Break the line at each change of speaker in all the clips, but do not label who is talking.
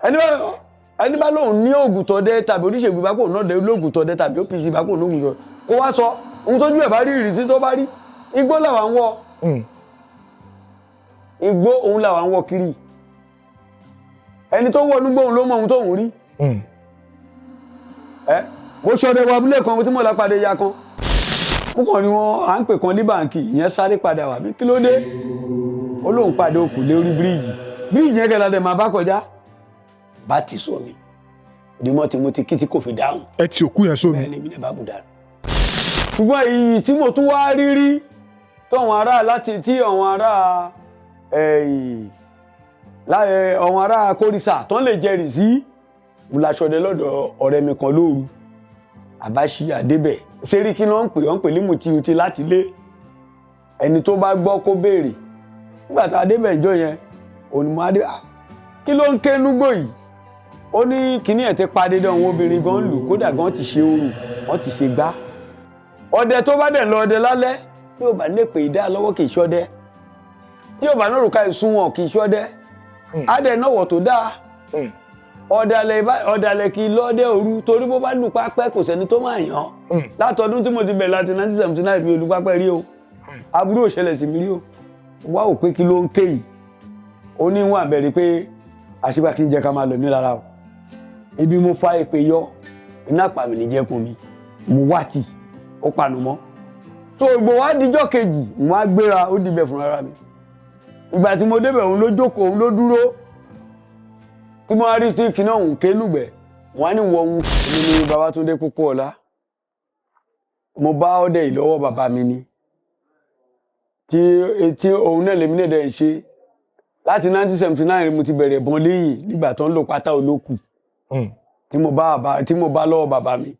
ẹni bá lóun ní oògùn tọdẹ tàbí oníṣègùn bá kò náà dé lóògùn tọdẹ tàbí OPC bá kò lóògùn tọdẹ kó wá sọ ohun tójú ẹ̀ bá rí ìrísí tó bá rí igbó làwa ń wọ igbó òun làwa ń wọ kiri ẹni tó wọ nígbó òun ló mọ ohun tóun rí mo ṣọdẹ wọ abúlé kan tí mo lọ pàdé ya kan mo kàn ní wọn à ń pè kan ní báǹkì ìyẹn sáré padà wá bí kí ló dé ó lóun pàdé òkú lórí bíríìjì yẹn kẹlẹ máa bá kọjá bá ti sọ mi ìdímọ̀ tí mo ti kí tí kò fi dáhùn.
ẹ ti òkú yẹn sómi.
bẹ́ẹ̀ ni mi lè bá bù dànù. ṣùgbọ́n iyì tí mo tún wá rírí tọ̀wọ̀n ará láti tí ọ̀wọ̀n ará kórìsà tán lè jẹ́rìí sí mo láṣọdẹ lọ́dọ̀ ọ̀rẹ́ mi kan lóru àbáṣí àdébẹ̀ sẹ́ríkì náà ń pè ní mùtíùtì láti lé ẹni tó bá gbọ́ kó béèrè nígbà tá a débẹ̀ ìjọ yẹn onímọ̀ adé kí ló ń ké núgbò yìí ó ní kíní ẹ̀ ti pa dédé àwọn obìnrin gan lù kódà gan ti ṣe oru wọ́n ti ṣe gbá ọdẹ tó bá dẹ̀ lọ ọdẹ lálẹ́ tí ò bá lè pè é dá lọ́wọ́ kì í ṣọdẹ tí ò bá náà rúkà ìsunwọ̀n kì í ṣọdẹ á dẹ̀ náwọ̀ tó dáa ọ̀dàlẹ̀ kì í lọ́dẹ òru torí bó bá lù pápẹ́ kò sẹ́ni tó máa yàn látọdún tí mo ti bẹ̀rẹ̀ láti 1979 mi ò lù pápẹ́ rí o aburú ò ṣẹlẹ̀ sí mi rí o wá ò pé kí ló ń ké yìí ó ní wọn àbẹ̀rẹ̀ pé àṣìbà kí n jẹ́ ká máa lọ ní rárá o ibi mo fa èpè yọ iná pàmì ní jẹ́kun mi mo wá tì ó panu mọ́ tó ìgbò wá dijọ́ kejì mo á gbéra ó dibẹ̀ fún ara mi ìgbà tí mo débẹ̀ òun ló jókòó òun ló dúró tí mo rí tí kìnnà òun ké lùgbẹ̀ wọ́n á ní wọ ohun èmi ni Babátúndé Pópóọlá mo bá ọdẹ ìlọ́wọ́ bàbá mi ni tí òun náà lèmi náà dẹ̀ ń ṣe láti 1979 mo ti bẹ̀rẹ̀ bọ́n léyìn nígbà tó ń lò pátá olókù tí mo bá lọ́wọ́ bàbá mi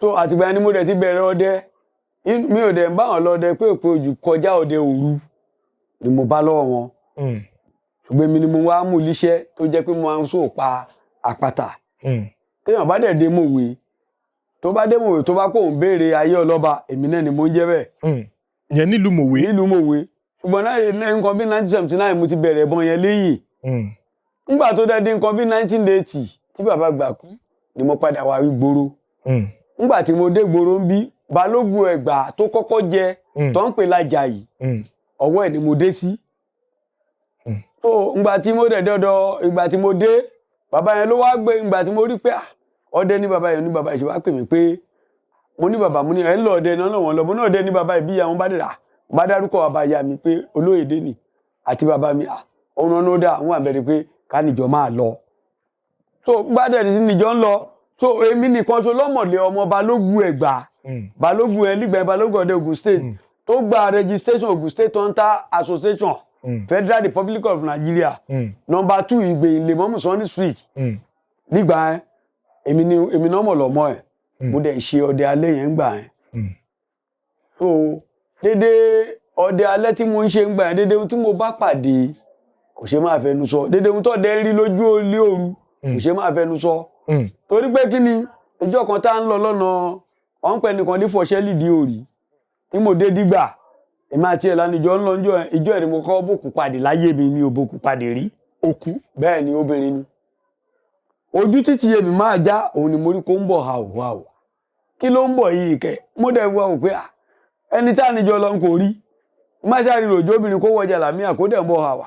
tó àtìgbà ni mo dẹ̀ ti bẹ̀rẹ̀ ọdẹ mi ò dẹ̀ ń bá wọn lọ́dẹ pé òpin ojú kọjá ọdẹ òru ni mo bá lọ́wọ́ wọn ṣùgbọ́n mi ni mo wá mú iléeṣẹ́ tó jẹ́ pé mo máa ń sọ pa àpáta téèyàn bá dẹ̀ dé mòwe tó bá dé mòwe tó bá kó òun béèrè ayé ọlọ́ba èmi náà ni mo ń jẹ́ bẹ́ẹ̀.
yẹn nílùú mòwe.
ṣùgbọ́n nǹkan bí 1979 mo ti bẹ̀rẹ̀ ẹ̀bọn yẹn léyìn nígbà tó dé nǹkan bí 1980 tí bàbá gbà kú ni mo padà wá rí gbòòrò nígbà tí mo dé gbòòrò ń bí Balógun Ẹ̀gbá tó kọ́kọ́ jẹ tó ń pè lájà yìí ọwọ́ ẹ̀ ni mo dé sí tó ìgbà tí mo dẹ̀ dọ́dọ̀ ìgbà tí mo dé bàbá yẹn ló wá gbé ìgbà tí mo rí pé ọdẹ ní bàbá yẹn ní bàbá yẹn ṣe wá pè mí pé mo ní bàbá mo ní ẹ̀ ń lọ ọdẹ náà lọ́wọ́ lọ mo ní ọdẹ ní bàbá yìí bí ìyá wọn bá dé rà bá dárúkọ bàbá ìyá mi pé Olóyèdé ni àti bàbá mi ọ̀run ọ̀nà ó dà wọ́n àbẹ̀rẹ̀ pé ká níjọ máa lọ so gbádẹ̀ ní níjọ ń lọ so èmi nìkan ṣo lọ́mọ̀lé ọmọ Balógun Ẹ̀gbá Balógun ẹ̀ nígbà Balógun ọdẹ Ògùn State tó gba registration Ògùn State Hunter Association Federal Republic of Nigeria number 2 Ìgbèyìn Lèmọ́mù Sunday Street nígbà èmi náà mọ̀ lọ́mọ ẹ̀ mo dẹ̀ ṣe ọdẹ alẹ́ yẹn gbà ẹ̀ so dédé ọdẹ alẹ́ tí mo ń ṣe ń gbà ẹ̀ dédé ohun tí mo bá pàdé kò ṣe máa fẹnu sọ dédé ohun tó dẹ́ rí lójú olé òru kò ṣe máa fẹnu sọ torí pé kí ni ìjọ kan tá ń lọ lọ́nà ọ̀n pẹ́ nìkan ní fọṣẹ́ lídìí òrì tí mo dé dígbà èmi àti ẹ̀ lánìjọ́ ń lọ ìjọ ẹ̀rí mo kọ́ bòkú padì láyé mi ní òbòkú padì rí òkú bẹ́ẹ̀ ni obìnrin ni ojú títí èmi máa já òun ni mo rí kó ń bọ̀ hàù kí ló ń bọ̀ yìí kẹ́ mo dẹ̀ wá wò pé ẹni tá níjọ lọ ń kò rí má ṣáà rí ròjó obìnrin kó wọjà làmíà kó dẹ̀ ń bọ̀ hàwà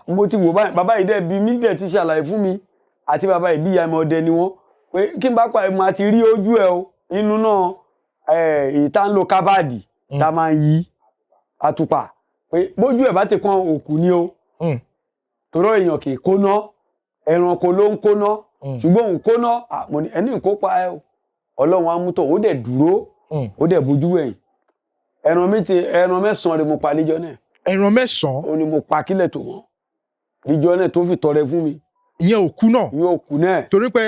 mo ti wò báyìí bàbá yìí dẹ̀ bí mí dẹ̀ ti ṣàlàyé fún mi àti bàbá yìí bí ìyá mi ọdẹ ni wọ́n pé kí n bá pa ẹ̀mọ́ àti rí ojú ẹ̀ o inú náà ìta ń lo kábàdì tá máa ń yí àtùpà pé bójú ẹ̀ bá ti kan òkú ni o torọ́ èèyàn kì í kóná ẹranko ló ń kóná ṣùgbọ́n òun kóná ẹni ń kópa ẹ o Ọlọ́run amútọ̀ ó dẹ̀ dúró ó dẹ̀ bójú ẹ̀yìn ẹran mẹ́sàn-án rẹ̀ mo pa níjọ́ náà.
ẹran mẹ́sàn-án.
ó ní mo pa kílẹ̀ tó wọ́n níjọ́ náà tó fi tọrẹ fún mi.
ìyẹn òkú náà.
ìyẹn òkú náà.
torí pé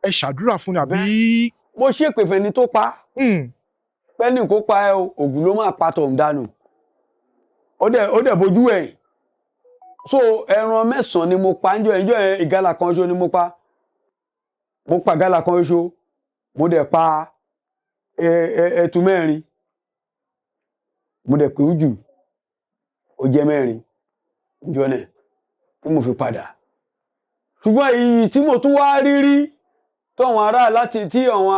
ẹ ṣàdúrà fún ni àbí.
mo ṣépè fẹ́ni tó pa. pẹ́ẹ́nì kó pa ẹ o ògùn ló máa pa tọ̀hún dànù. ó dẹ̀ bójú ẹ̀yìn. so ẹran mẹ́sàn-án ni mo pa níjọ́ yẹn ìgalà kan ṣo ni mo pa. mo pa ìgalà kan ṣo mo dẹ̀ pa ẹtu mẹ́rin. mo dẹ̀ pé ojú ó jẹ́ mẹ́rin níjọ́ náà tí mo fi padà ṣùgbọ́n èyí tí mo tún wá rí tọ̀wọ̀n ará láti tí àwọn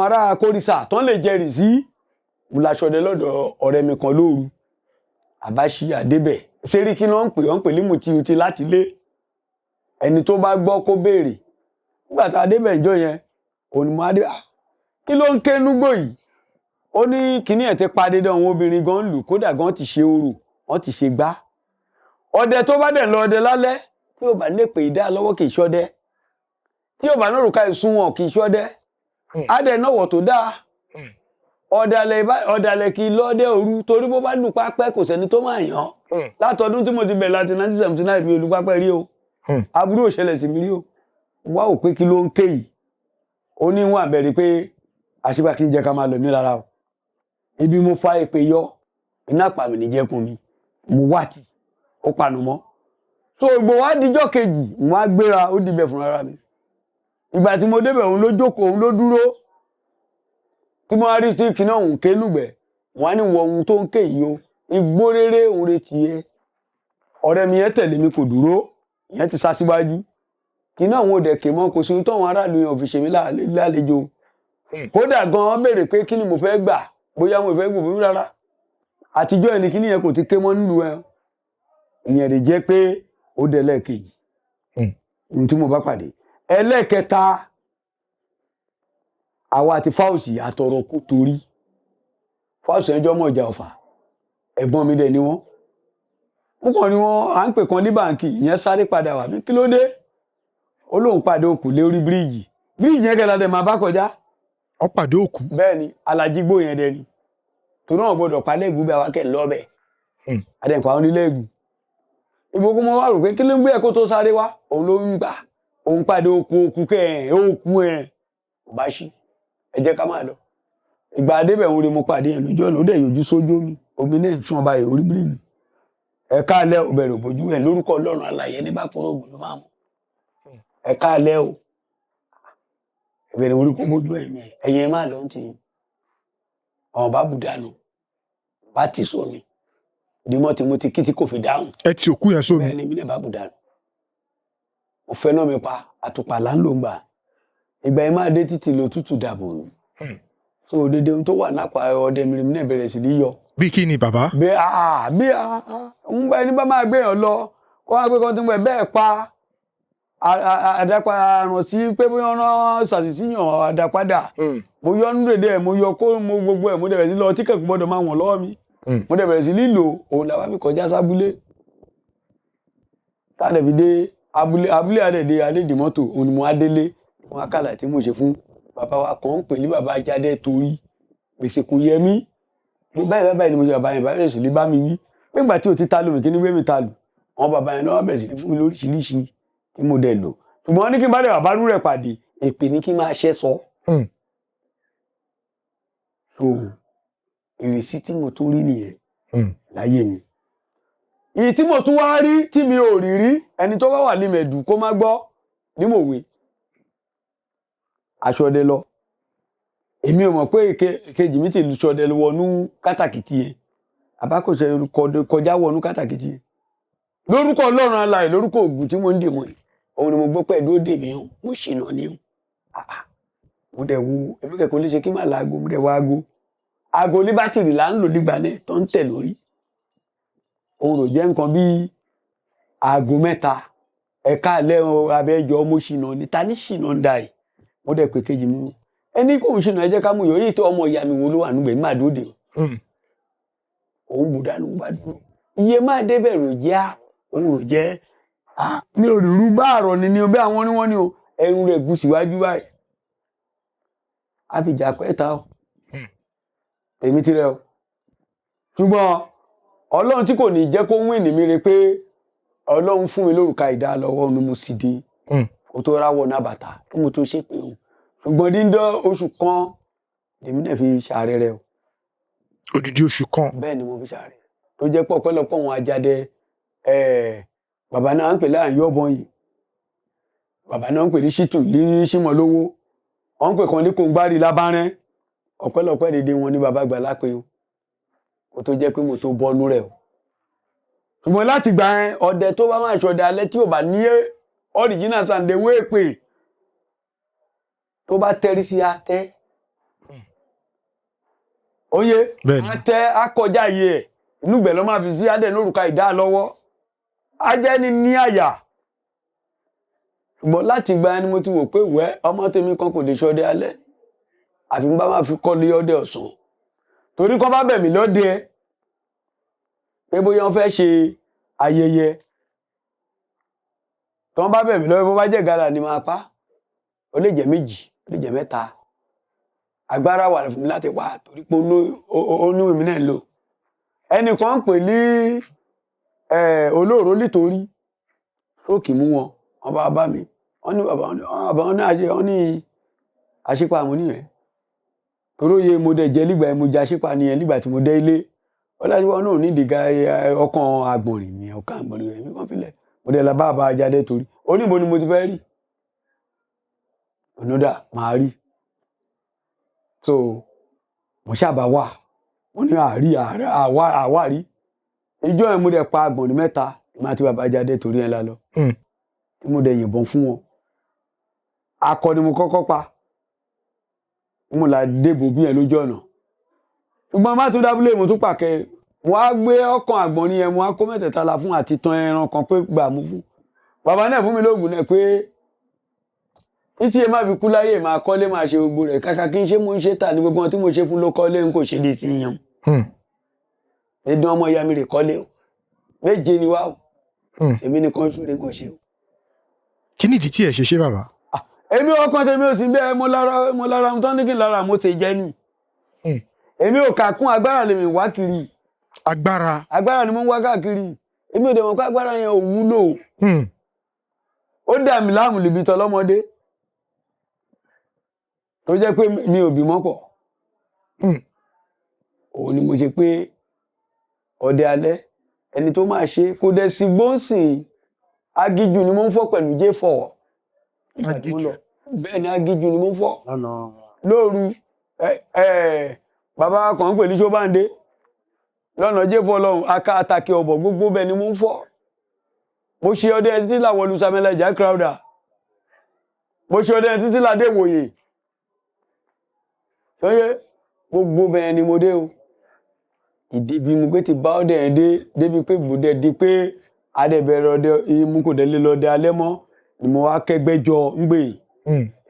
ará kórìsà tán lè jẹ́rìí sí mo la ṣọdẹ lọ́dọ̀ ọ̀rẹ́ mi kan lóru àbáṣí àdébẹ̀ Sẹ́ríkí náà ń pè ní mùtí láti lé ẹni tó bá gbọ́ kó béèrè nígbà tá a débẹ̀ ìjọ yẹn òní mo adé kí ló ń ké núgbò yìí ó ní kíní ẹ̀ ti pa dédé àwọn obìnrin gan lù kódà gan ti ṣe orò wọ́n ti ṣe gbá ọdẹ tó bá dẹ̀ lọ ọdẹ lálẹ́ tí ò bá lè pè dá lọ́wọ́ kì í ṣọdẹ tí ò bá náà rúkà ìsunwọ̀n kì í ṣọdẹ á dẹ̀ náwọ̀ tó dáa ọ̀dàlẹ̀ kì í lọ́dẹ òru torí bó bá lù pápẹ́ kò sẹ́ni tó máa yàn látọdún tí mo ti bẹ̀rẹ̀ láti 1979 mi ò lù pápẹ́ rí o aburú ò ṣẹlẹ̀ sí mi rí o wá ò pé kí ló ń ké yìí ó ní wọn àbẹ̀rẹ̀ pé àṣìbà kí n jẹ́ ká máa lọ mí rárá o ibi mo fa èpè yọ iná pàmì ní jẹ́kun mi mo wà tí ó panu mọ́ so ìgbò wá díjọ́ kejì wọn á gbéra ó dìbẹ̀ fún ara mi ìgbà tí mo débẹ̀ òun ló jókòó òun ló dúró tí mo rí tí kìnnà òun ké lùgbẹ̀ wọn á ní wọ ohun tó ń ké yìí o igbó rere òun retí ẹ ọ̀rẹ́ mi yẹn tẹ̀lé mi kò dúró ìyẹn ti sá síwájú kìnnà òun ò dẹ̀ ké mọ́ kò sí ohun táwọn aráàlú yẹn ò fi ṣe mí lálejò kódà gan-an béèrè pé kí ni mo fẹ́ gbà bóyá mo fẹ́ gbòmí rárá àtijọ́ ẹni kí nìyẹn kò ti ké mọ́ nílùú ẹ ìyẹn rè jẹ́ pé ó dẹ̀ lẹ́ẹ̀kejì ohun tí mo bá pàdé ẹlẹ́ẹ̀kẹta àwa àti fáwọsì àtọ̀rọ̀ kú torí fáwọsì ẹjọ́ mọ̀ ọjà Ọ̀fà ẹ̀gbọ́n mi dẹ̀ ni wọ́n púpọ̀ ni wọ́n à ń pè kan ní báǹkì ìyẹn sáré padà wà ní kí ló dé ó lóun pàdé òkú lé orí bíríìjì yẹn kẹlẹ́ dẹ̀ máa bá kọjá
ó pàdé òkú
bẹ́ẹ̀ ni alájígbó yẹn dẹ̀ ni torí wọn gbọ́dọ̀ palẹ̀ ìgbú bí awakẹ́ lọ́bẹ̀ adẹ̀ǹkọ́ àwọn onílé ìgbú ìgbókú mọ́ wà rò pé kí ló ń gbé ẹ̀kọ́ tó sáré wá òun ló ń gbà òun pàdé òkú kẹ́ òkú ẹ̀ ò bá ṣí ẹ jẹ́ ká máa lọ ìgbà adébẹ̀ òun rí mo pàdé ẹ̀ lójú ọ̀nà ó dẹ̀ yọjú sójú omi náà sún ọba ẹ̀ orí bíríìjì ẹ̀ka alẹ́ ò bẹ̀rẹ̀ òbójú ẹ̀ lórúkọ Ọlọ́run alààyè ní bá kúrò ògùn ló máa mú ẹ̀ka alẹ́ ò ìbẹ̀rẹ̀ orí kó mójú ẹ̀yẹ máa lọ ti àwọn bá bù dànù bá ti sómi dìmọ́ tí mo ti kí tí kò fi dáhùn
ẹ ti òkú yẹn sómi
bẹ́ẹ̀ ni mi lè bá bù dànù mo fẹ́ náà mi pa àtùpà là ń lò ń gbà ìgbà yẹn máa dé títí lo tútù dàbò nù so òdede tó wà nápa ọdẹ mìíràn náà bẹ̀rẹ̀ sí ní yọ.
bí kí ni bàbá.
ń bá ẹni bá máa gbé yàn lọ kó wá pé kọ́ tó ń bẹ̀ bẹ́ẹ̀ pa àdápadà sí pé bóyá ọ̀nà ṣàṣìṣìyàn àdápadà mo yọ nínú èdè ẹ̀ mo yọ kó mo gbogbo ẹ̀ mo dẹ̀ bẹ̀rẹ̀ sí lọ tí kẹ̀kọ́ gbọ́dọ̀ máa wọ̀n lọ́wọ́ mi mo dẹ̀ bẹ̀rẹ̀ sí lílò òun làwọn mi kọjá sábúlé táàdẹ̀ fi dé abúlé àdẹ̀dẹ̀ adédìmọ́tò òun ni mo adélé wọn akálà tí mo ṣe fún bàbá wa kan ń pè ní bàbá Jáde torí gbèsè kò yẹ mí báyìí ni mo ṣe bàbá yẹn báyìí sì lè bá mi wí nígbà tí ò ti ta lómi kí ni wé mi ta lù àwọn bàbá yẹn náà bẹ̀rẹ̀ sí ní fún mi lóríṣiríṣi tí mo dẹ̀ lò ṣùgbọ́n ní kí n bá dẹ̀ bàbá rú rẹ̀ pàdé èpè ní kí n máa ṣẹ́ sọ. so ìrísí tí mo tún rí nìyẹn láyé mi ìyí tí mo tún wá rí tí mi ò rí rí ẹni tó bá wà ní mẹ̀dù kó má gbọ́ ní mòwe aṣọdẹ lọ èmi ò mọ̀ pé kejì mi ti ṣọdẹ wọnú kátàkìtì yẹn àbákòṣe kọjá wọnú kátàkìtì yẹn lórúkọ Ọlọ́run alààyè lórúkọ Ògún tí mo ń dè mọ́ yìí òun ni mo gbọ́ pé ẹ̀dọ́ dè mí hàn mo ṣìnà ní hàn mo dẹ̀ wo èmi kẹ̀kọ́ lè ṣe kí màá la aago mo dẹ̀ wá aago ní bátìrì là ń lò nígbà náà tó ń tẹ̀ lórí òun rò jẹ́ nǹkan bíi aago 3 ẹ̀ka alẹ́ abẹ́jọ́ mo ṣìnà ní ta ní ṣìnà ń da yìí mo dẹ̀ pé kejì mi ẹni kò ń ṣìnà ẹ jẹ́ ká mú yọ yìí tó ọmọ ìyá mi wo ló wà nígbà má dóde òun bù dánù bá dúró iye máa débẹ̀ rò jẹ́ òun rò jẹ́ ní òrùrù bá àrọ̀ ni ọbẹ̀ àwọn oníwọ́n ni o ẹ̀rù rẹ̀ gùn síwájú báyìí a fi jà pẹ́ta o èmi ti rẹ o ṣùgbọ́n Ọlọ́run tí kò ní jẹ́ kó wín ní mi re pé Ọlọ́run fún mi lórúkà ìdá lọ́wọ́ ni mo sì dé o tó ráwọ̀ náà bàtà kí mo tó ṣe pé o ṣùgbọ́n dídán oṣù kan èmi náà fi ṣàárẹ̀ rẹ o.
odidi oṣù kan.
bẹ́ẹ̀ ni mo fi ṣàárẹ̀ tó jẹ́ pọ̀ pẹ́lọpọ̀ wọn Àjàdẹ bàbá náà ń pè láàyè ọ̀bọ̀n yìí bàbá náà ń pè ní ṣìtù ní símọ̀ lówó wọ́n ń pè kan ní kòǹgbárì lábárẹ́ ọ̀pẹ́lọpẹ́ dédé wọn ní bàbá gbà lápẹ́ o kó tó jẹ́ pé mo tó bọ́nú rẹ̀ o ṣùgbọ́n láti gbà yẹn ọdẹ tó bá máa ṣọdẹ alẹ́ tí ò bá ní original sàǹdẹ̀ wéèpè tó bá tẹrí sí atẹ́ oyè atẹ́ akọjá yìí ẹ̀ inú gbẹ̀ ló máa fi sí adẹ̀ lórúkọ ìdá lọ́wọ́ ajẹ́ ní àyà ṣùgbọ́n láti gbà yẹn ni mo ti wò pé wẹ́ ọmọ tèmi kan kò lè ṣọdẹ alẹ́ àfi bá máa fi kọ́ lé ọdẹ ọ̀sán torí kọ́ bá bẹ̀ mí lọ́dẹ pé bóyá wọ́n fẹ́ ṣe ayẹyẹ tí wọ́n bá bẹ̀ mí lọ́wọ́ bó bá jẹ́ gàlà ni máa pa ó lè jẹ́ 2 ó lè jẹ́ 3 agbára wà fún mi láti pa torí pé ó ní èmi náà lò ẹnìkan ń pè ní olóòró nítorí ó kì í mú wọn bá mi wọ́n ní bàbá wọn ní àṣípa àmú nìyẹn torí òye mo dẹ̀ jẹ́ nígbà mo jẹ́ àṣípa nìyẹn nígbà tí mo dé ilé ọlọ́jọ́ náà ní ìdìgá ọkàn àgbọ̀nrín mi ọkàn àgbọ̀nrín mi kan filẹ̀ mo dẹ̀ la bá jáde torí oníbo ni mo ti fẹ́ rí onoda máa rí so mo ṣàbà wà wọ́n ní àwárí ìjọ ẹ̀ mo dẹ̀ pa àgbọ̀nrín 3 máa ti bàbá jáde torí ẹ̀ lálọ́ tí mo dẹ̀ yìnbọn fún wọn akọ ni mo kọ́kọ́ pa mo là débò bí ẹ lójú ọ̀nà ṣùgbọ́n má tún dábúlé mo tún pàkẹ́ wọ́n á gbé ọkàn àgbọ̀nrín yẹn wọ́n á kó 3 la fún àti tan ẹran kan pé gbà mú fún bàbá náà fún mi lóògùn náà pé títí ẹ má fi kú láyé máa kọ́lé máa ṣe gbogbo rẹ̀ kàkà kí n ṣe mo ń ṣe tà ní gbogbo wọn tí mo ṣe fún ló kọ́lé n kò ṣe lè sí yan ẹdùn ọmọ ìyá mi rè kọ́lé o 7 ni wá o èmi nìkan ṣúre kò ṣe o.
kí nìdí tí ẹ ṣe ṣe bàbá.
èmi ọkàn tèmi ò sí bẹ́ẹ̀ mo lára tó ní kí n lára mo ṣe jẹ́ ni èmi ò kà kún agbára lèmi wá kiri agbára ni mo ń wá káàkiri èmi ò dẹ̀ mọ̀ pé agbára yẹn ò wúlò ó dà mí láàmú níbi tọlọ́mọdé tó jẹ́ pé mi ò bímọ pọ̀ òun ni mo ṣe pé ọdẹ alẹ́ ẹni tó máa ṣe kó dẹ̀ sí gbóǹsìn agíjù ni mo ń fọ́ pẹ̀lú J4 bẹ́ẹ̀ ni agíjù ni mo ń fọ́ lóru bàbá kan ń pè ní Ṣóbándé lọ́nà J4 lọ́hùn aká àtàkì ọ̀bọ̀ gbogbo bẹ́ẹ̀ ni mo ń fọ́ mo ṣe ọdẹ títí làwọlú Samuel Elijah Crowther mo ṣe ọdẹ títí ládé wòye ṣọyẹ gbogbo bẹ́ẹ̀ ni mo dé o ìdí bí mo gbé ti bá ọdẹ yẹn débi pé gbòdẹ di pé adẹ̀bẹ̀rẹ̀ ọdẹ imú kò dẹ̀ lé lọ́dẹ alẹ́ mọ́ ni mo wá kẹgbẹ́ jọ ń gbè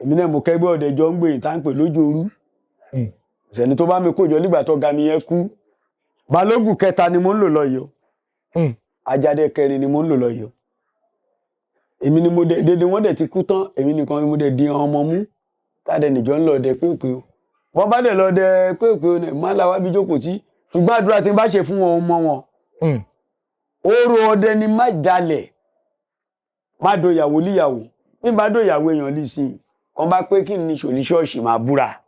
èmi náà mo kẹgbẹ́ ọdẹ jọ ń gbè tá ń pè lójú òru ìṣẹ̀ni tó bá mi kójọ nígbà tó ga mi yẹn kú balógun 3 ni mo ń lò lọ yìí o Àjàdẹ 4 ni mo ń lò lọ yìí o èmi ni mo dédé wọ́n dẹ̀ ti kú tán èmi nìkan ni mo dẹ̀ di ọmọ mú táàdẹ̀ nìjọ ń lọ ọdẹ pépè o wọ́n bá dẹ̀ lọ ọdẹ pépè o má láwá bí jókòó tí ṣùgbọ́n àdúrà tí n bá ṣe fún wọn mọ́ wọn orò ọdẹ ni má jalẹ̀ má dòyàwó líyàwó bí bá dòyàwó èèyàn lì sí kan bá pé kí ni ṣòní ṣọ́ọ̀ṣì máa búra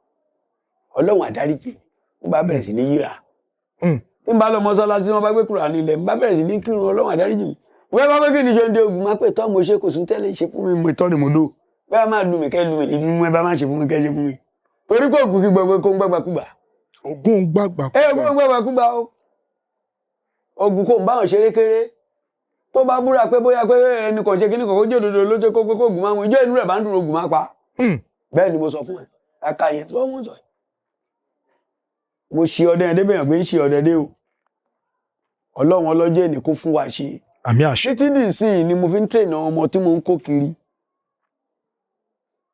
Ọlọ́run àdáríjì ń bá bẹ̀rẹ̀ sí ní yíra bí bá lọ mọ́sálásí wọn bá gbé Kùránì nílẹ̀ ń bá bẹ̀rẹ̀ sí ní kírun Ọlọ́run àdáríjì mi wọ́n bá pé kí ni ṣe ń de ogun máa pè tọ́ mo ṣe kò sún tẹ́lẹ̀ ṣe fún mi mo tọ́ ni mo dó bẹ́ẹ̀ máa lù mí kẹ́ lù mí níbi mú ẹ bá máa ṣe fún mi kẹ́ ṣe fún mi torí kò ògùn kí gbogbo kó ń gbàgbàkúgbà
ògùn gbàgbàkúgbà
ògùn gbàgbàkúgbà o ògùn kò ń bá wọn ṣeré kéré tó bá búra pé bóyá pé ẹnì kan ṣe kíní kan kó jẹ́ òdodo ló ṣe kó pé kó ògùn máa wọn ìjọ inú rẹ̀ bá ń dùn ògùn máa pa bẹ́ẹ̀ ni mo sọ fún ẹ ẹ̀ka yẹn tó wọ́n sọ mo ṣe ọdẹ ẹdẹ bẹyàn pé ń ṣe ọdẹ dé o Ọlọ́run ọlọ́jọ́ ẹni kó fún wa ṣe
àmì àṣẹ
títí dìsìn ni mo fi ń tẹ̀nà ọmọ tí mo ń kó kiri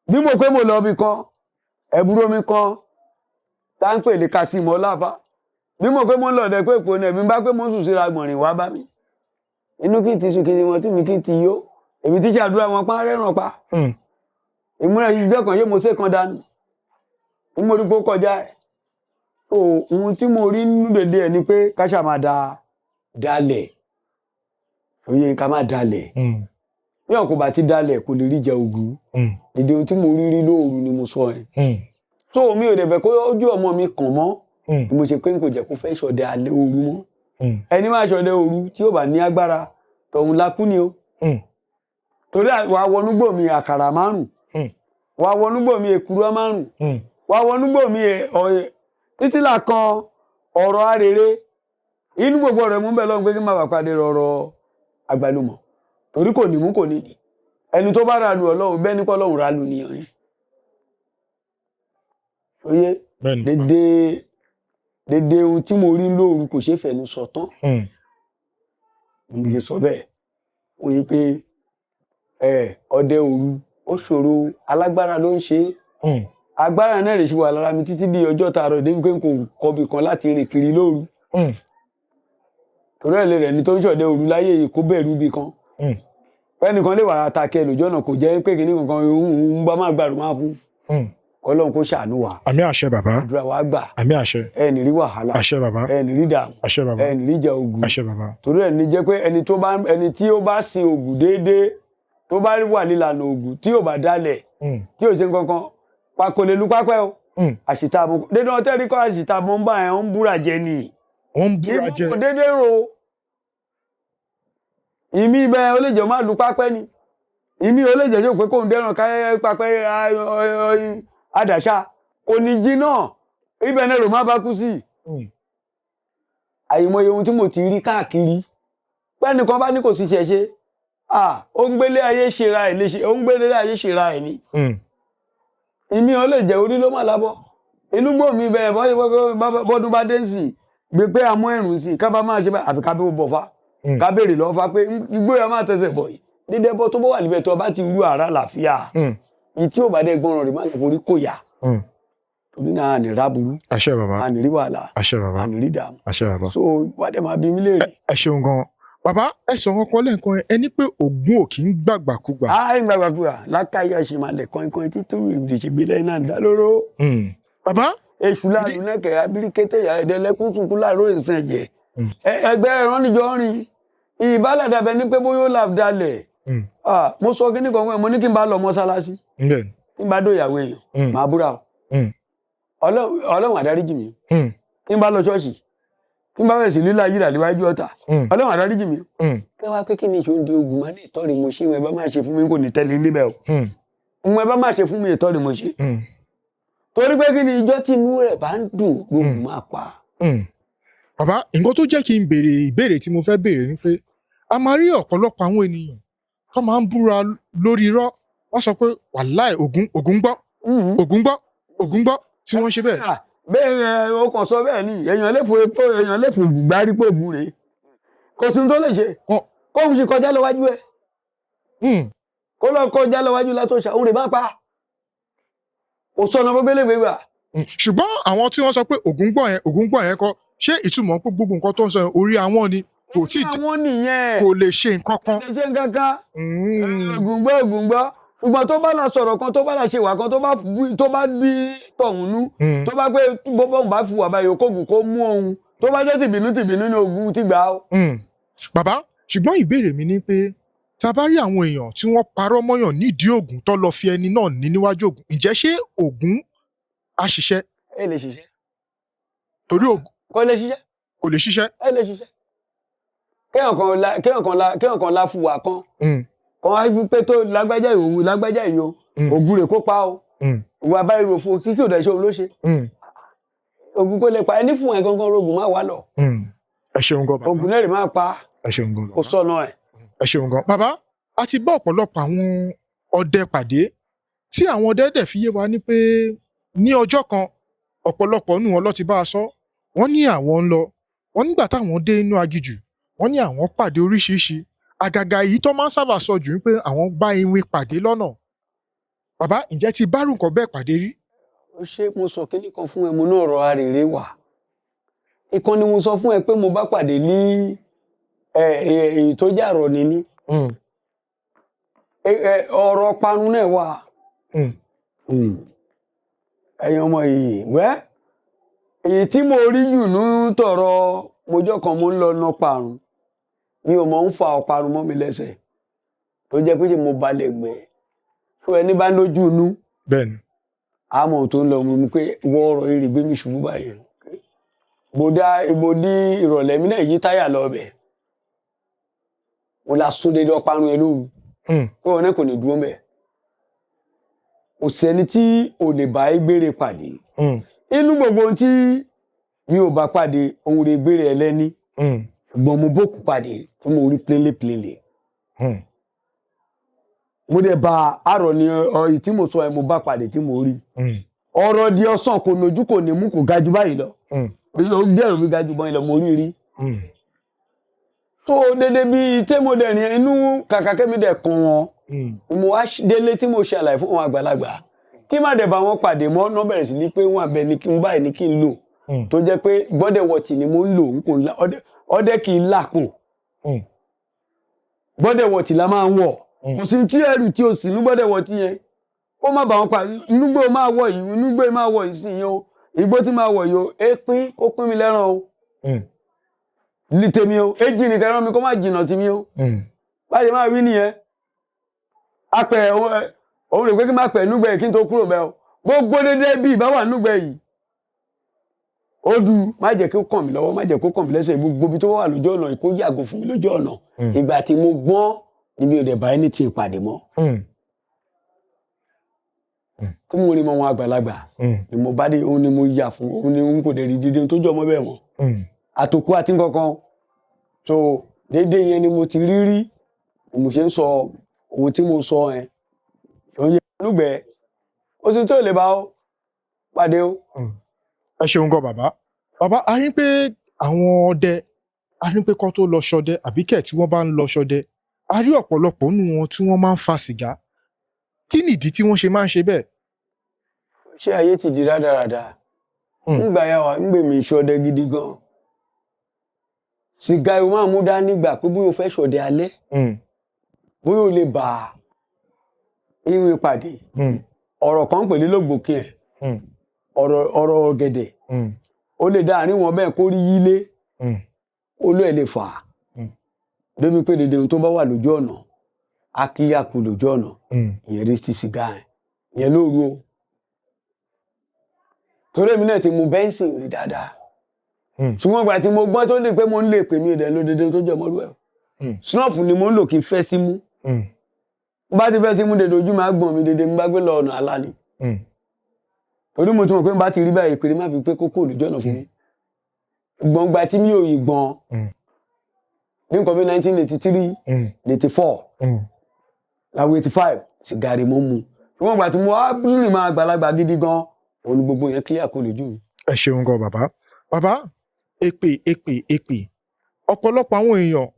bí mo pé mo lọ bí kan ẹ̀bùrọ̀ mi kan tá ń pè ní Kasim Ọláfà bí mo pé mo ń lọ ọdẹ pé èpò náà èmi bá pé mo ń sùn síra gbọ̀nrín wá bá mi inú kí n ti sùn kí n wọn tí mi kí n ti yó èmi tí ṣàdúrà wọn pa rẹ́ràn pa ìmúra ìjọ kan yé mo ṣe kan dànù ní mo rí pé ó kọjá ẹ̀ ohun tí mo rí nínú dèdè ẹ̀ ni pé káṣà máa dalẹ̀ òye ká máa dalẹ̀ bí wọn kò bá ti dalẹ̀ kò lè rí jẹ ògùn èdè ohun tí mo rí lóòru ni mo sọ ẹ̀ so mi ò dẹ̀ fẹ́ kó ojú ọmọ mi kàn mọ́ bí mo ṣe pé n kò jẹ́ kó fẹ́ ṣọdẹ alẹ́ òru mọ́ ẹni máa ṣọdẹ òru tí ó bá ní agbára tọ̀hún lakú ni o torí wàá wọnúgbò mi àkàrà 5 wàá wọnúgbò mi èkúrú 5 wàá wọnúgbò mi títí là kan ọ̀rọ̀ arére inú gbogbo ọ̀rọ̀ mú bẹ́ẹ̀ lọ́run pé kí n má bàa pàdé rọ̀rọ̀ àgbàlùmọ̀ torí kò ní mú kò ní dì ẹni tó bá ra lu Ọlọ́run bẹ́ẹ̀ ní kọ́ Ọlọ́run ra lu nìyàn ni oyè dédé ohun tí mo rí lóru kò ṣeé fẹnu sọ tán mo lè sọ bẹ́ẹ̀ ó yí pé ọdẹ òru ó ṣòro alágbára ló ń ṣe agbára náà lè ṣe wà lára mi títí di ọjọ́ tààrọ̀ débi pé n kò kọbi kan láti rìn kiri lóru torí ẹ̀lẹ́ rẹ̀ ni tó ń ṣọ̀dẹ òru láyé yìí kó bẹ̀rù bí kan ẹnìkan lè wà àtàkẹ́ lójú ọ̀nà kò jẹ́ pé kìíní kankan ń bá má gbàrú máa fún Ọlọ́run kó ṣàánú wa.
Àmín àṣẹ bàbá.
Àdúrà wa gbà.
Àmín àṣẹ.
Ẹ ní rí wàhálà.
Àṣẹ bàbá.
Ẹ ní rí dààmú.
Àṣẹ bàbá.
Ẹ ní rí ìjà ogun.
Àṣẹ bàbá.
Torí ẹ̀ ní jẹ́ pé ẹni tí ó bá sin ògùn déédéé tó bá wà nílànà ògùn tí ò bá dálẹ̀ tí ò ṣe kankan pakòlè lu pápẹ́ o. Àṣìta àmọ́ dédé wọn tẹ́rí kọ́ àṣìta àmọ́ ń bá ẹ̀ ń búra jẹ ni.
Wọ́n ń búra jẹ.
Ìmọ̀ dédé ro. Ìmí ibẹ̀ ó lè jẹ́ máa lu pápẹ́ ni. Ìmí ó lè jẹ́ pé kóun dẹ́ràn káyẹ́ pápẹ́ àdàṣà. Oníjì náà ibẹ̀ náà ló má bá kú sí. Àìmọye ohun tí mo ti rí káàkiri pẹ́nìkan bá ní kò sí ṣẹ̀ṣe ó ń gbélé ayé ṣera ẹ̀ léṣe ó ń gbélé ayé ṣera ẹ̀ ni. Ìmí ó lè jẹ́ orí ló má lábọ́ inú gbò mí bẹ́ẹ̀ bọ́dún bá dé sí gbé pé àmọ́ ẹ̀rùn sí ká bá máa ṣe báyìí àfi ká bí ó bọ̀ fa ká béèrè lọ́wọ́ fa pé igbó ya máa tẹsẹ̀ bọ̀ yìí dídẹ́ bọ́ tó bọ́ wà níbẹ̀ tó bá ti rú ara làáfíà ìtí ò bá dẹ́ gbọ́ràn rẹ̀ má lè forí kò yá. Torí náà ní ráburú.
Àṣẹ bàbá.
A ní rí wàhálà.
Àṣẹ bàbá.
A ní rí dààmú.
Àṣẹ bàbá.
So wá dẹ̀ máa bí mi léèrè.
Ẹ ṣeun gan. Bàbá ẹ sọ wọn kọ́ lẹ́ǹkan ẹ ní pé Ògún ò kì í gbàgbàkúgbà.
Ẹ ń gbàgbàkúgbà lákàyè ṣe máa lẹ̀ kọ́ńkọ́ń títí ìrìndì ṣe gbé lẹ́yìn náà dá lóró.
Bàbá.
Èṣù láàlú nẹ́kẹ̀ abíríkété yàrá ẹ̀dẹ́lẹ́kùn sunkún láàárọ̀ ìsìn ẹ̀jẹ̀. Ẹgbẹ́ ẹ̀rọ níjọ rìn. Ìbálẹ̀ dàbẹ̀ ní pé bóyá ó là dalẹ̀. Mo sọ kíní kan mo ní kí n bá lọ mọ́sálásí. Kí n bá dóyàwó èèyàn. Màá búra o. Ọlọ́run àdáríjì mi kí n bá lọ ṣọ́ọ̀ṣì kí n bá bẹ̀rẹ̀ sí lílá yìí níwájú ọ̀tá Ọlọ́run àdáríjì mi kí wá pé kí ni ìṣó ń di ogun máa ní ìtọ́rí mo ṣe wọn ẹ bá máa ṣe fún mi kò ní tẹ́lẹ̀ níbẹ̀ o wọn ẹ bá máa ṣe fún mi ìtọ́rí mo ṣe torí pé kí ni ìjọ tí inú rẹ̀ bá ń dùn gbogbo máa pa.
Bàbá nǹkan tó jẹ́ kí n béèrè ìbéèrè tí mo fẹ́ béèrè ni pé a máa rí ọ̀pọ̀lọpọ̀ àwọn ènìyàn tó máa ń búra lórí irọ́ wọ́n sọ pé wàláì Ògún gbọ́ tí wọ́n ṣe bẹ́ẹ̀.
Bẹ́ẹ̀ o kàn sọ bẹ́ẹ̀ ni èèyàn lè fò gbárí pé ògùn rèé kò sí tó lè ṣe kóhun sì kọjá lọ́wájú ẹ̀ kó lọ kọjá lọ́wájú látọ̀ṣà òun rè bá pa ò sọ̀nà gbégbélégbé gbà.
Ṣùgbọ́n àwọn tí wọ́n sọ pé Ògún gbọ́ yẹn kọ́ ṣé ìtumọ̀ pé gbogbo nǹkan tó ń sọ orí àwọn ni kò tí kò lè ṣe nǹkan kan.
kò lè ṣe nǹkan kan Ògún gbọ́ ṣùgbọ́n tó bá la sọ̀rọ̀ kan tó bá la ṣe wà kan tó bá bí tọ̀hún nú tó bá pé bọ́n bá fún wàbá yòókù kóògùn kó mú ohun tó bá jẹ́ tìbínú ní Ògún ti gbà ó.
Bàbá ṣùgbọ́n ìbéèrè mi ni pé tá a bá rí àwọn èèyàn tí wọ́n parọ́ mọ́yàn nídìí Ògún tó lọ fi ẹni náà ní níwájú Ògún ǹjẹ́ ṣé Ògún á ṣiṣẹ́?
Ẹ lè ṣiṣẹ́.
Torí Ògún
kò lè ṣiṣẹ́.
Kò lè ṣiṣẹ́.
Ẹ lè ṣiṣẹ́. kéèyàn kan la fùwà kan kan wá pé tó lágbájá ìhòòhò lágbájá ìyó Ògún rẹ̀ kó pa o ìwà báyìí rò fún kíkì òdà iṣẹ́ òun ló ṣe Ògún kó lè pa ẹni fún ẹ gangan rògùn má wà lọ.
Ẹ ṣeun gan bàbá.
Ògún náà lè má pa
ẹ ṣeun gan
kó sọnà ẹ.
Ẹ ṣeun gan bàbá a ti bá ọ̀pọ̀lọpọ̀ àwọn ọdẹ pàdé tí àwọn ọdẹ dẹ̀ fi yé wa ní pé ní ọjọ́ kan ọ̀pọ̀lọpọ̀ nù wọn ló ti bá a sọ wọ́n ní àwọn ń lọ wọ́n nígbà táwọn dé inú agijù wọ́n ní àwọn pàdé oríṣiríṣi àgàgà èyí tó máa ń sábà sọ jù pé àwọn bá iwin pàdé lọ́nà. Bàbá ǹjẹ́ ti bá rù nǹkan bẹ́ẹ̀ pàdé rí?
Ó ṣe mo sọ kíní kan fún ẹ mo náà rọ arèrè wà ìkan ni mo sọ fún ẹ pé mo bá pàdé ní èyí tó jà rọ níní ọ̀rọ̀ panu náà wà ẹ̀yin ọmọ yìí èyí tí mo rí jù ní tọrọ mojọ́ kan mo ń lọ ná parun mi ò mọ̀ ń fa ọ̀parun mọ́ mi lẹ́sẹ̀ tó jẹ́ pé mo balẹ̀ gbẹ̀ fún ẹni bá lójú inú
bẹ́ẹ̀ni
àmọ́ tó ń lọ mú pé wọ́ ọ̀rọ̀ eré gbé mi ṣubú báyìí mo dí ìrọ̀lẹ́ mi náà yí táyà lọ bẹ̀ mo la sún dédé ọ̀parun ẹ lóru pé wọn náà kò ní dúró mẹ́ kò sẹ́ni tí ò lè bá ẹgbẹ́rẹ́ pàdé inú gbogbo ohun tí mi ò bá pàdé ohun rẹ̀ gbére ẹlẹ́ni ṣùgbọ́n mo bókù pàdé tí mo rí pléléplélé. Mo dẹ̀ bá àrọ̀ ní ọ̀yìn tí mo sọ ẹ̀ mo bá pàdé tí mo rí. Ọ̀rọ̀ di ọsàn kò lójú kò ní mú kò ga jù báyìí lọ. Ó gbẹ̀rù mi ga jù báyìí lọ mo rí. So dédé bí tí mo dẹ̀ ní inú kàkà kémi dẹ̀ kan wọn. Mo wá délé tí mo ṣàlàyé fún wọn àgbàlagbà. Kí má dẹ̀ bá wọn pàdé mọ́ náà bẹ̀rẹ̀ sí ní pé wọ́n àbẹ̀ ní kí n báyìí ní kí n lò. Tó jẹ́ pé gbọ́dẹ̀ wọ̀tì ni mo ń lò n kò ńlá ọdẹ kì í làpò. Gbọ́dẹ̀ wọ̀tì la máa ń wọ̀. Kò sí tí ẹrù tí o sì ní gbọ́dẹ̀ wọ̀tì yẹn. Ó má bá wọn pàdé inúgbó máa wọ̀ yìí inúgbó máa wọ̀ yìí sí yẹn o. Igbó tí máa wọ̀ yìí o ó pín mi lẹ́ràn o. Ní tèmi o èjì ní kẹrán mi kó má jìnnà tì mí o. Báyìí máa wí nìyẹn. Apẹ̀ òun rè pé kí n má pẹ̀ núgbẹ̀ kí n tó kúrò bẹ́ẹ̀ o. Gbogbo dédé bí ìbá wà núgbẹ̀ yìí. Ó du má jẹ́ kí ó kàn mí lọ́wọ́ má jẹ́ kó kàn mí lẹ́sẹ̀ gbogbo ibi tó wà lójú ọ̀nà kó yàgò fún mi lójú ọ̀nà. Ìgbà tí mo gbọ́n níbi òde báyìí ní ti ìpàdé mọ́. Tí mo rí mọ́ wọn àgbàlagbà ni mo bá dé òun ni mo yà fún òun ni n kò dẹ̀ rí dídé tó jọ mọ́ bẹ́ẹ̀ mọ́. Àtòkù àti nǹkankan so dédé yẹn ni mo ti rí mo ṣe ń sọ ohun tí mo sọ ẹ̀ òun yẹn lúgbẹ̀ẹ́ ó sì tó lè bá ó pàdé ó.
Ẹ ṣeun gan bàbá a rí pé àwọn ọdẹ a rí pé kó tó lọ ṣọdẹ àbí kẹ̀ tí wọ́n bá ń lọ ṣọdẹ a rí ọ̀pọ̀lọpọ̀ nínú wọn tí wọ́n máa ń fa sìgá kí nìdí tí wọ́n ṣe máa ń ṣe bẹ́ẹ̀.
Ṣé ayé ti di rádaràda ńgbà yà wá ńgbè mí ṣọdẹ gidi gan sìgá yóò máa mú dání gbà pé bóyá o fẹ́ ṣọdẹ alẹ́ bóyá o lè bá irun ìpàdé ọ̀rọ̀ kan pè ní lògbòkè ẹ̀ ọ̀rọ̀ ọ̀gẹ̀dẹ̀ ó lè dá àárín wọn bẹ́ẹ̀ kó rí yílé olú ẹ̀ lè fà á débi pé dédé ohun tó bá wà lójú ọ̀nà á kíyàkú lójú ọ̀nà ìyẹn rí sí sìgá ẹ̀ ìyẹn lóru o torí èmi náà ti mu bẹ́ńsì rí dáadáa ṣùgbọ́n ìgbà tí mo gbọ́n tó lè pé mo ń lè pè mí ìdẹ̀ ló dédé tó jẹ́ mọ́lú ẹ̀ snuff ni mo ń lò kí n fẹ́ sí mú bá ti fẹ́ sí mú dédé ojú máa gbọ̀n mi dédé mi bá gbé lọ ọ̀nà àlá ni torí mo tún mọ̀ pé n bá ti rí báyìí pèrè má fi pé kókó olùjọ́ ọ̀nà fún mi gbọ̀n gba tí mi ò yìí gbọ̀n ní nǹkan bí 1983 84 láwọn 85 sìgárì mo mu ṣùgbọ́n ìgbà tí mo wá rìn máa gbàlagbà gidi gan òun ni gbogbo yẹn clear kó lójú mi.
Ẹ ṣeun gan bàbá èpè ọ̀pọ̀lọpọ̀ àwọn èèyàn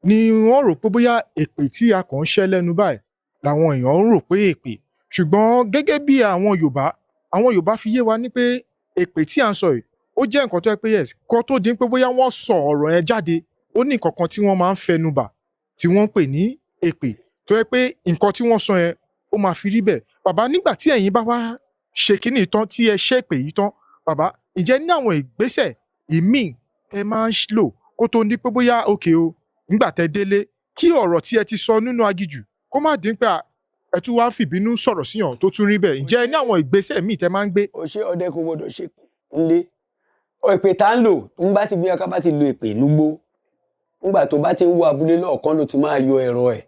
ni wọ́n rò pé bóyá èpè tí a kàn ń ṣẹ́ lẹ́nu báyìí làwọn èèyàn ń rò pé èpè ṣùgbọ́n gẹ́gẹ́ bí àwọn Yorùbá fi yé wa ní pé èpè tí à ń sọ yìí ó jẹ́ nǹkan tó yẹ pé yes kó tó di pé bóyá wọ́n sọ ọ̀rọ̀ yẹn jáde ó ní nǹkan kan tí wọ́n máa ń fẹnu bà tí wọ́n ń pè ní èpè tó yẹ pé nǹkan tí wọ́n sọ yẹn ó máa fi rí bẹ́ẹ̀ bàbá nígbà tí ẹ̀yin bá wá ṣe kíní tán tí ẹ ṣe èpè yìí tán bàbá ǹjẹ́ ní àwọn ìgbésẹ̀ ìmíì ẹ máa ń lò kó tó ní pé bóyá òkè o nígbà tẹ́ délé kí ọ̀rọ̀ tí ẹ ti sọ nínú agijù kó má dín pé ẹ tún wá fìbínú sọ̀rọ̀ síyàn tó tún rí bẹ́ẹ̀ ǹjẹ́ ní àwọn ìgbésẹ̀ míì tẹ́ máa ń gbé.
ó ṣe ọdẹ kò gbọdọ̀ ṣe nílé èpè tá ń lò ń bá ti bí aká bá ti lo èpè lúgbó nígbà tó bá ti ń wo abúlé lọ́ọ̀kan ló ti máa yọ ẹ̀rọ ẹ̀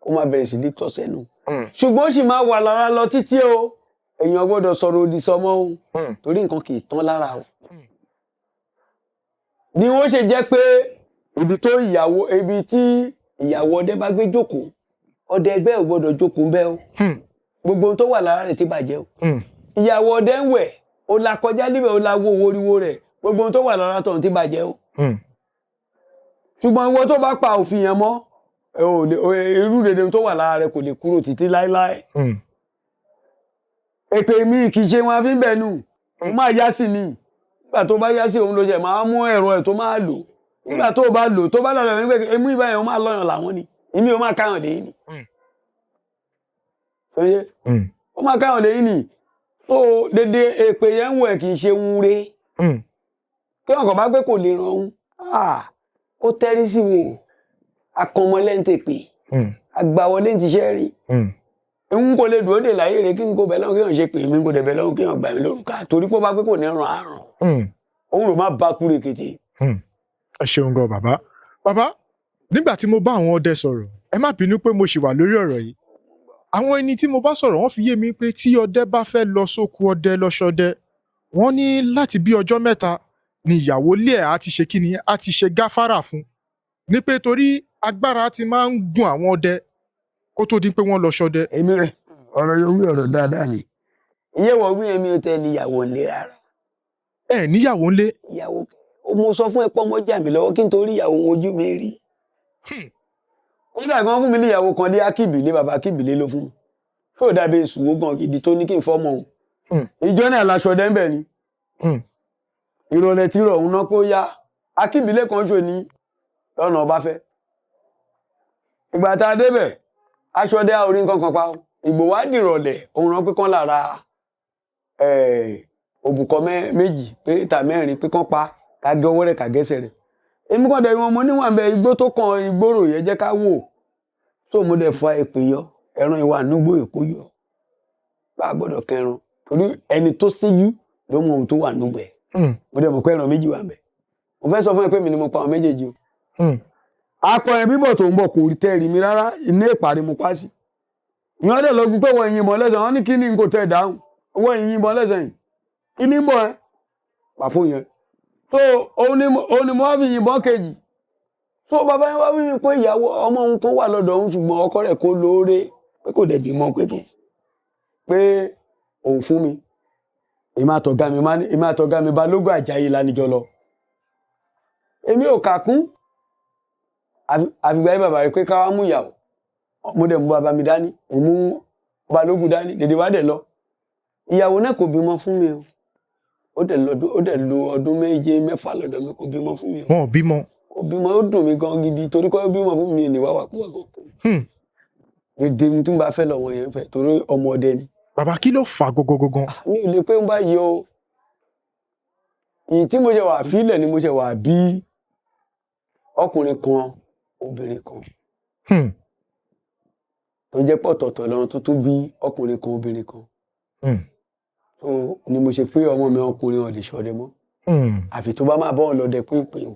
ó máa bẹ̀rẹ̀ sí ní tọ́ sẹ́nu ṣùgbọ́n ó sì máa wà lára lọ títí o èèyàn gbọ́dọ̀ sọ̀rọ̀ òdì sọmọ o torí nǹkan kì í tán lára o ni wọ́n ṣe jẹ́ pé ibi tí ìyàwó ọdẹ bá gbé jókòó ọdẹ ẹgbẹ́ ò gbọ́dọ̀ jókòó ń bẹ́ o gbogbo ohun tó wà lára rẹ̀ ti bàjẹ́ o ìyàwó ọdẹ ń wẹ̀ ó la kọjá níbẹ̀ ó la wo oríwo rẹ̀ gbogbo ohun tó wà lára tọ̀hún ti bàjẹ́ o ṣùgbọ́n ìwọ tó bá pa òfin yẹn mọ́ irú dédé tó wà lára rẹ̀ kò lè kúrò títí láéláé èpè mi kì í ṣe wọn fi ń bẹ̀nu ó máa yá sí ni nígbà tó bá yá sí òun ló ṣe máa mú ẹ̀rọ ẹ̀ tó máa lò nígbà tó bá lò tó bá lọ́dọ̀ nígbà emú ìbá yẹn ó máa lọ́yàn làwọn ni ìmí ó máa káyàn lẹ́yìn ni ó máa káyàn lẹ́yìn ni tó dédé èpè yẹn ń wẹ̀ kì í ṣe ń re kí ọkọ̀ bá pé kò lè ràn òun ó tẹ́rí sí wo akọmọlẹ́ǹtẹ̀ pé agbáwọlé ti ṣẹ́ rí n kò lè dúró dè láyé rẹ kí n kò bẹ̀ lọ́hùn kí n ṣe pè mí kò dẹ̀ bẹ̀ lọ́hùn kí n gbà mí lórúkà torí pé ó bá pé kò ní ràn àrùn òun ló má bá kúrè kété.
Ẹ ṣeun gan bàbá nígbà tí mo bá àwọn ọdẹ sọ̀rọ̀ ẹ má bínú pé mo ṣì wà lórí ọ̀rọ̀ yìí àwọn ẹni tí mo bá sọ̀rọ̀ wọ́n fi yé mi pé tí ọdẹ bá fẹ́ lọ sóko ọdẹ lọ ṣọdẹ wọ́n ní láti bí ọjọ́ mẹ́ta ni ìyàwó ilé ẹ̀ á ti ṣe kí ni á ti ṣe gáfárà fún ní pé torí agbára ti máa ń gun àwọn ọdẹ kó tó di pé wọ́n lọ ṣọdẹ.
èmi rẹ ọ̀rọ̀ yóò wí ọ̀rọ̀ dáadáa ni iye wọ wí èmi ò tẹ níyàwó ńlé rárá.
ẹ níyàwó ńlé.
ìyàwó mo sọ fún ẹ pé ọmọ jà mí lọ́wọ́ kí n torí ìyàwó ojú mi rí. ó dàgbà wọn fún mi níyàwó kan lé akíbìlé bàbá akíbìlé ló fún mi tó dàbí ìṣòwò gan gidi tó ní kí n fọmọ òun. ìjọ náà láṣọ dẹ́ńbẹ̀ ni ìrọ̀lẹ́ tí rọ̀ òun náà kó yá akíbìlé kan ṣò ní lọ́nà Ọbáfẹ́. ìgbà tá a débẹ̀ aṣọ dẹ́ orí nǹkan kan pa ìgbò wá dìrọ̀lẹ̀ òun rán pé kán lára òbúkọ méjì pé ìta mẹ́rin pé kán pa kágẹ́ ọwọ́ rẹ̀ kágẹ́sẹ̀ rẹ̀. èmi kàn dẹ̀ wọn mo níwọ̀n bẹ igbó tó kan ìgboro yẹn jẹ́ ká wò tó mo dẹ̀ fa èpè yọ ẹran ìwà ànúgbò èkó yọ bá a gbọ́dọ̀ kẹran torí ẹni tó síjú ló mọ ohun tó wà núgbẹ mo dẹ̀ mọ̀ pé ẹran méjì wà ń bẹ mo fẹ́ sọ fún ẹ pé mi ni mo pa àwọn méjèèjì o. akọrin bíbọ̀ tó ń bọ̀ kò tẹ́ mi rárá iná ìparí mo pa sí ìyọ́n dẹ̀ lọ́gbọ́n pé wọ́n yìnbọn lẹ́sẹ̀ wọ́n ní kí ni n kò tẹ̀ dáhùn wọ́n yìnbọn lẹ́sẹ̀ yìí kí ni bọ̀ ẹ́ pàfó yẹn tó òun ni mo wá fi yìnbọn kejì tó bàbá yẹn wá wí mi pé ìyàwó ọmọ òun kan wà lọ́dọ̀ òun ṣùgbọ́n ọkọ rẹ̀ kó lóore pé kò dẹ̀ bímọ pé òun fún mi èmi àtọ̀gá mi Balógun Àjàyí lánìjọ lọ èmi ò kà kún àfìgbà yìí bàbá rẹ̀ pé ká wá mú ìyàwó mo dẹ̀ mú bàbá mi dání òun mú Balógun dání dèdè wá dẹ̀ lọ ìyàwó náà kò bímọ fún mi o ó dẹ̀ lo ọdún méje mẹ́fà lọ́dọ̀ mi kò bímọ fún mi o.
wọn ò bímọ.
kò bímọ ó dùn mí gan gidi torí kọ́ bímọ fún mi ní wàwà púpọ̀ kan. gbèdé tí n bá fẹ́ lọ́wọ́ yẹn fẹ́ torí ọmọ ọdẹ ni.
bàbá kí ló fà gọgọgọgọ.
mi ò lè pé ń bá yẹ o ìyí tí mo ṣe wà fílẹ̀ ni mo ṣe wà bí ọkùnrin kan obìnrin kan. tó jẹ́ pọ̀ tọ̀tọ̀ lọ́run tó tún bí ọkùnrin kan obìnrin kan. so ni mo ṣe pé ọmọ mi ọkùnrin ò lè ṣọdẹ mọ́. àfi tó bá máa bọ́ ọlọ́dẹ pínpín o.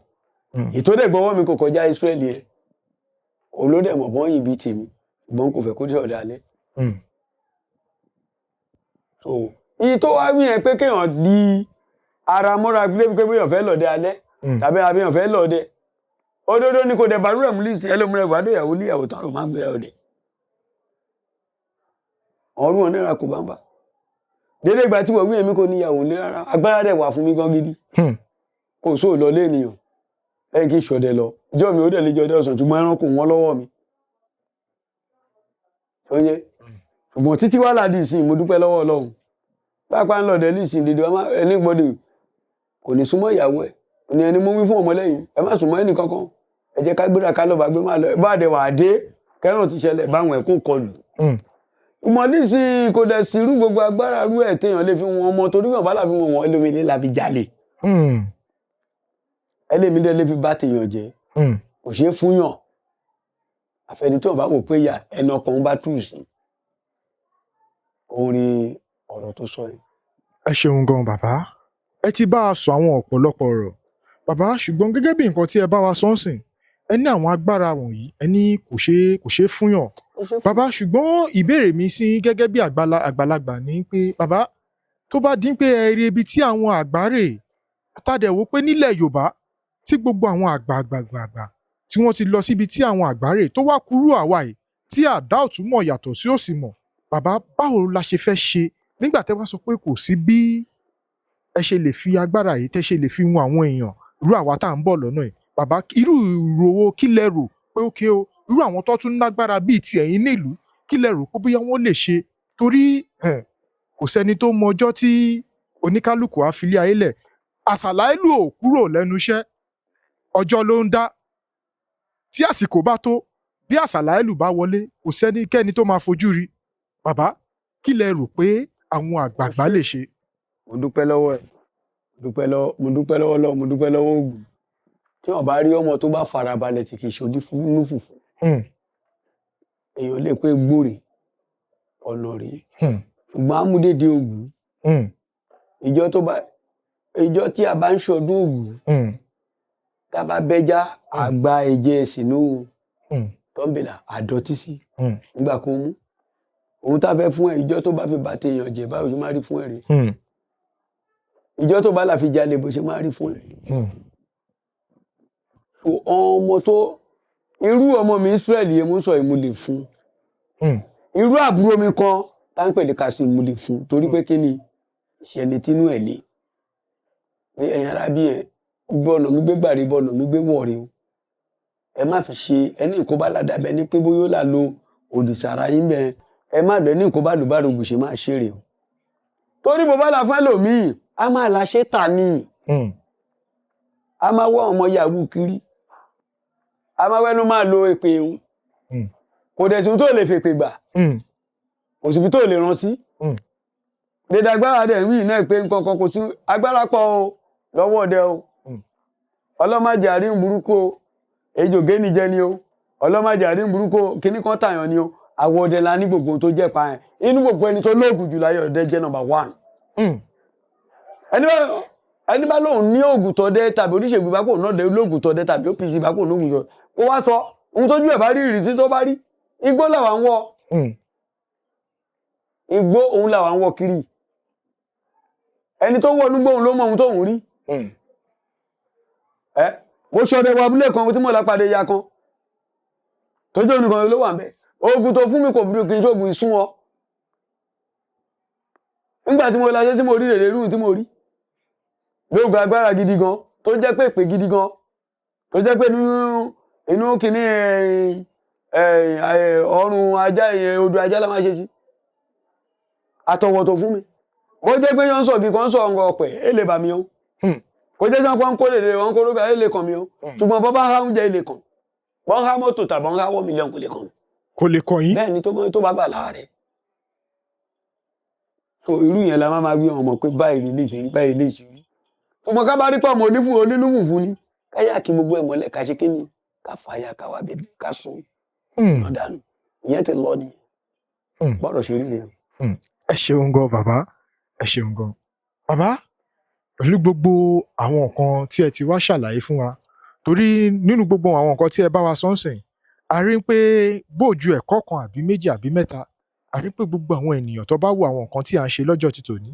ìtòdẹ̀ gbọ́wọ́ mi kò kọjá Ísírẹ́lì ẹ̀ olódẹ̀ mọ̀ bọ́n yìí bí tèmi ṣùgbọ́n kò fẹ́ kó dé ọ̀dà alẹ́. so iye tó wá wí yẹn pé kéèyàn di ara mọ́ra gbé pé èèyàn fẹ́ lọ́dẹ alẹ́ tàbí àbíyàn fẹ́ lọ́dẹ òdodo ni kò dẹ̀ bàrú ẹ̀ mú lísì ẹlòmíràn gbàdó ìyàwó níyàwó tán ló máa ń gbéra ọdẹ ọrùn wọn náírà kò bá ń bà dédé ìgbà tí wọ́n wí èmi kò níyàwó ní rárá agbára dẹ̀ wà fún mi gan gidi kò sóò lọ lé ènìyàn lẹ́yìn kí ìṣọ̀dẹ lọ ìjọ mi ó dẹ̀ lè jọdẹ ọ̀sán ṣùgbọ́n ẹranko wọn lọ́wọ́ mi oye ṣùgbọ́n títí wà ládì ìsìn mo dúpẹ́ lọ́wọ́ Ọlọ́run pápá ń lọ̀dẹ ní ìsìn dèdè ẹni gbọ́dọ̀ kò ní súnmọ́ ìyàwó ẹ̀ ní ẹni mú wí fún ọmọ lẹ́yìn ẹ má súnmọ́ ẹnì kankan ẹ jẹ́ ká gbéra ká lọ bá gbé má lọ ẹ bá dẹ̀ wà dé kẹ́ràn ti ṣẹlẹ̀ báwọn ẹ̀kún kọlù ìmọ̀lì sí kò dẹ̀ sí irú gbogbo agbára rú ẹ̀ téèyàn lè fi wọn ọmọ torí wọn bá láfi wọn ẹlòmílẹ̀ láfi jalè ẹlẹ́mìdẹ́ lè fi bá tèèyàn jẹ́ kò ṣeé fúnyàn àfẹni tí wọn bá wò pé yà ẹnà ọkàn bá tù sí òun rí ọ̀rọ̀ tó sọ yìí.
ẹ ṣeun gan bàbá ẹ ti bá a sọ àwọn ọ̀pọ̀lọpọ̀ ọ̀rọ̀ bàbá ṣùgbọ́n gẹ́gẹ́ bí nǹkan tí ẹ bá wa sọ ń sìn ẹ ní àwọn agbára wọ̀nyí ẹ ní kò ṣeé fúnyàn bàbá ṣùgbọ́n ìbéèrè mi sí gẹ́gẹ́ bí àgbàlagbà ní pé bàbá tó bá dín pé ẹ rí ibi tí àwọn àgbáre àtàdẹ̀wò pé nílẹ̀ Yorùbá tí gbogbo àwọn àgbààgbà tí wọ́n ti lọ síbi tí àwọn àgbáre tó wá kúrú àwa yìí tí àdá ọ̀tún mọ̀ yàtọ̀ sí òsì mọ̀ bàbá báwo la ṣe fẹ́ ṣe nígbà tẹ́ wá sọ pé kò sí bí ẹ ṣe lè fi agbára yìí tẹ́ ṣe lè fi wọn àwọn èèyàn irú àwa tá à ń bọ̀ lọ́nà yìí bàbá irú ìrò kí lẹ rò pé ókè o irú àwọn tó tún lágbára bíi ti ẹ̀yin nílùú kí lẹ rò pé bóyá wọ́n lè ṣe torí kò sẹ́ni tó mọ ọjọ́ tí oníkálukú á filé ayé lẹ̀ Àsàláìlù ò kúrò lẹ́nu iṣẹ́ ọjọ́ ló ń dá tí àsìkò bá tó bí Àsàláìlù bá wọlé kò sẹ́nikẹ́ni tó máa fojú rí bàbá kí lẹ rò pé àwọn àgbààgbà lè ṣe.
mo dúpẹ́ lọ́wọ́ ẹ̀ mo dúpẹ́ lọ́wọ́ Ọlọ́run mo dúpẹ́ lọ́wọ́ Ògún tí wọ́n bá rí ọmọ tó bá farabalẹ̀ tí kì í ṣojú fún fùfú èèyàn lè pé gbòòrè ọ̀nà rí ṣùgbọ́n amúdédé Ògún ìjọ tí a bá ń ṣọdún Ògún tá a bá bẹ́já àgbà ẹ̀jẹ̀ sínú tọ́ḿbìlà àdọ́tí sí nígbà kó mú òun tá a fẹ́ fún ẹ ìjọ tó bá fi bàtẹ èèyàn jẹ báwo ló má rí fún ẹ rí ìjọ tó bá là fi jalè bó ṣe máa rí fún ẹ. ọmọ tó irú ọmọ mi Israẹli yẹn mo sọ yìí mo lè fún irú àbúrò mi kan tá ń pè ní Kasim mo lè fún torí pé kí ni ìṣẹ̀lẹ̀ tínú ẹ̀ lé ẹ̀yin ará bí ẹ̀ bọ́ọ̀nà mi gbé gbàrí bọ́ọ̀nà mi gbé wọ̀rí o ẹ má fi ṣe ẹni nǹkan bá ládàbẹ ní pé bóyá ó là lo òdìsára yín bẹ́ẹ̀ ẹ má lọ ní nǹkan bá lùbárò gbèsè máa ṣeré o torí bó bá là fún ẹlòmíì a máa la ṣe tà ní a máa wọ ọmọ yahoo kiri a máa wẹnu máa lo èpè òun kò dẹ̀ sí tó lè fèpè gbà kò síbi tó lè rán sí dédé agbára dẹ̀ wí náà pé nǹkan kan kò sí agbára pọ̀ o lọ́wọ́ ọdẹ o ọlọ́màjẹ àrín burúkú o ejò géni jẹ ni o ọlọ́màjẹ àrín burúkú o kíní kan tàyàn ni o àwọn ọdẹ la ní gbogbo tó jẹ́ pa ẹ̀ inú gbogbo ẹni tó lóògùn jù láyé ọdẹ jẹ́ number 1 ẹni bá lóun ní oògùn tọdẹ tàbí oníṣègùn bá kò náà dé lóògùn tọdẹ tàbí OPC bá kò lóògùn tọdẹ kó wá sọ ohun tójú ẹ̀ bá rí ìrísí tó bá rí igbó làwa ń wọ igbó òun làwa ń wọ kiri ẹni tó ń wọ nígbó òun ló mọ ohun tóun rí mo ṣọdẹ wọ abúlé kan tí mo là pàdé ya kan tó jẹ́ onìkan ló wà ń bẹ oògùn tó fún mi kò bí kí n ṣoògùn ìsún ọ nígbà tí mo lọ ṣe tí mo rí rèrè rúùn tí mo rí lóògùn agbára gidi gan tó jẹ́ pé èpè gidi gan tó jẹ́ pé inú kìíní ọrùn ajá odò ajá la máa ṣe sí àtọwọ̀ tó fún mi bó jẹ́ pé yọ́n sọ̀gì kan sọ ọ̀ngọ̀ ọ̀pẹ̀ èlé bà mí o kò jẹ́ sọ́n pọ́n kó lè wọ́n kó lóga èlé kan mi o ṣùgbọ́n bọ́ bá ń há oúnjẹ èlé kan bọ́ ń há mọ́tò tàbí ń há wọ́ mílíọ̀n kò lè kàn mí.
kò lè kàn yín.
bẹ́ẹ̀ ni tó bá bà láàrẹ̀ so irú yẹn la máa gbé ọmọ pé báyìí lè ṣe báyìí lè ṣe rí ṣùgbọ́n ká bá rí pọ̀ mọ́ onílùfù ni káyà kí gbogbo ẹ̀ mọ́lẹ̀ ká ṣe kí ni ká fàyà ká wá bèbè ká sùn ọ̀dànù ìyẹn ti lọ nìyẹn bọ́dọ̀ ṣe rí nìyẹn.
ẹ ṣeun gan bàbá ẹ ṣeun gan bàbá pẹ̀lú gbogbo àwọn nǹkan tí ẹ ti wá ṣàlàyé fún wa torí nínú gbogbo àwọn nǹkan tí ẹ bá wa sọ́nsìn a rí pé bóòjú ẹ̀kọ́ kan àbí méjì àbí mẹ́ta a rí pé gbogbo àwọn ènìyàn tó bá wo àwọn nǹkan tí à ń ṣe lọ́jọ́ ti tòní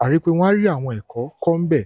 a rí pé wọ́n á rí àwọn ẹ̀kọ́ kọ́ ń bẹ̀